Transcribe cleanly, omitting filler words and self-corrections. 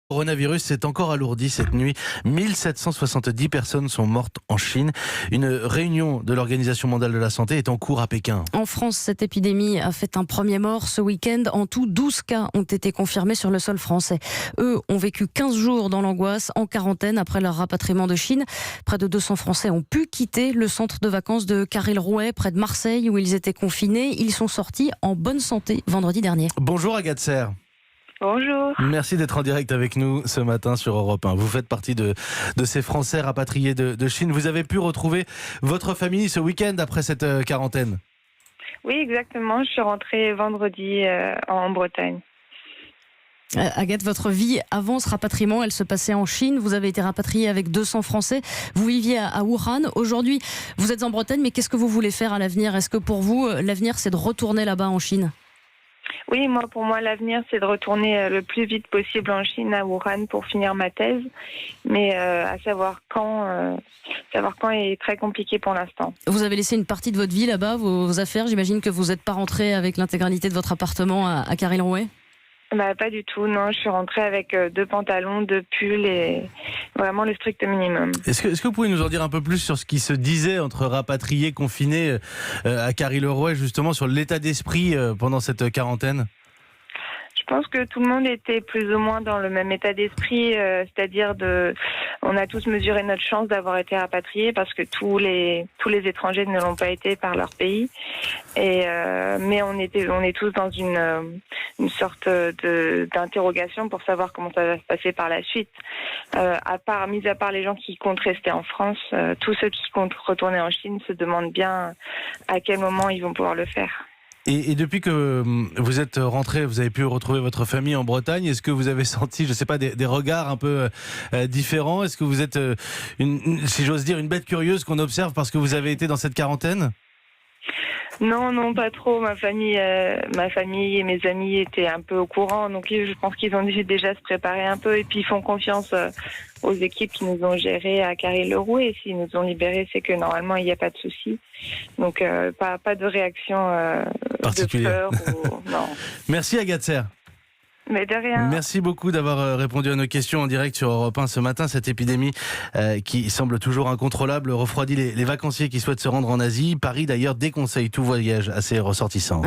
Le coronavirus s'est encore alourdi cette nuit. 1770 personnes sont mortes en Chine. Une réunion de l'Organisation mondiale de la santé est en cours à Pékin. En France, cette épidémie a fait un premier mort ce week-end. En tout, 12 cas ont été confirmés sur le sol français. Eux ont vécu 15 jours dans l'angoisse, en quarantaine après leur rapatriement de Chine. Près de 200 Français ont pu quitter le centre de vacances de Caril-Rouet, près de Marseille, où ils étaient confinés. Ils sont sortis en bonne santé vendredi dernier. Bonjour Agathe Serre. Bonjour. Merci d'être en direct avec nous ce matin sur Europe 1. Vous faites partie de ces Français rapatriés de Chine. Vous avez pu retrouver votre famille ce week-end après cette quarantaine? Oui, exactement. Je suis rentrée vendredi en Bretagne. Agathe, votre vie avant ce rapatriement, elle se passait en Chine. Vous avez été rapatriée avec 200 Français. Vous viviez à Wuhan. Aujourd'hui, vous êtes en Bretagne, mais qu'est-ce que vous voulez faire à l'avenir? Est-ce que pour vous, l'avenir, c'est de retourner là-bas en Chine? Oui, pour moi, l'avenir, c'est de retourner le plus vite possible en Chine, à Wuhan, pour finir ma thèse. Mais à savoir quand est très compliqué pour l'instant. Vous avez laissé une partie de votre vie là-bas, vos affaires. J'imagine que vous n'êtes pas rentrée avec l'intégralité de votre appartement à Caril-Rouet? Pas du tout, non. Je suis rentrée avec 2 pantalons, 2 pulls et vraiment le strict minimum. Est-ce que vous pouvez nous en dire un peu plus sur ce qui se disait entre rapatriés, confinés à Caril-Rouet, justement sur l'état d'esprit pendant cette quarantaine? Je pense que tout le monde était plus ou moins dans le même état d'esprit, c'est-à-dire on a tous mesuré notre chance d'avoir été rapatriés parce que tous les étrangers ne l'ont pas été par leur pays. Mais on est tous dans une sorte d'interrogation pour savoir comment ça va se passer par la suite. Mis à part les gens qui comptent rester en France, tous ceux qui comptent retourner en Chine se demandent bien à quel moment ils vont pouvoir le faire. Et depuis que vous êtes rentré, vous avez pu retrouver votre famille en Bretagne. Est-ce que vous avez senti, je ne sais pas, des regards un peu différents? Est-ce que vous êtes, si j'ose dire, une bête curieuse qu'on observe parce que vous avez été dans cette quarantaine? Non, pas trop. Ma famille et mes amis étaient un peu au courant, donc je pense qu'ils ont dû déjà se préparer un peu et puis ils font confiance aux équipes qui nous ont gérés à Caril-Rouet. Et s'ils nous ont libérés, c'est que normalement il n'y a pas de souci. Donc pas de réaction particulière. De peur non. Merci Agathe Serre. Mais de rien. Merci beaucoup d'avoir répondu à nos questions en direct sur Europe 1 ce matin. Cette épidémie qui semble toujours incontrôlable refroidit les vacanciers qui souhaitent se rendre en Asie. Paris d'ailleurs déconseille tout voyage à ses ressortissants.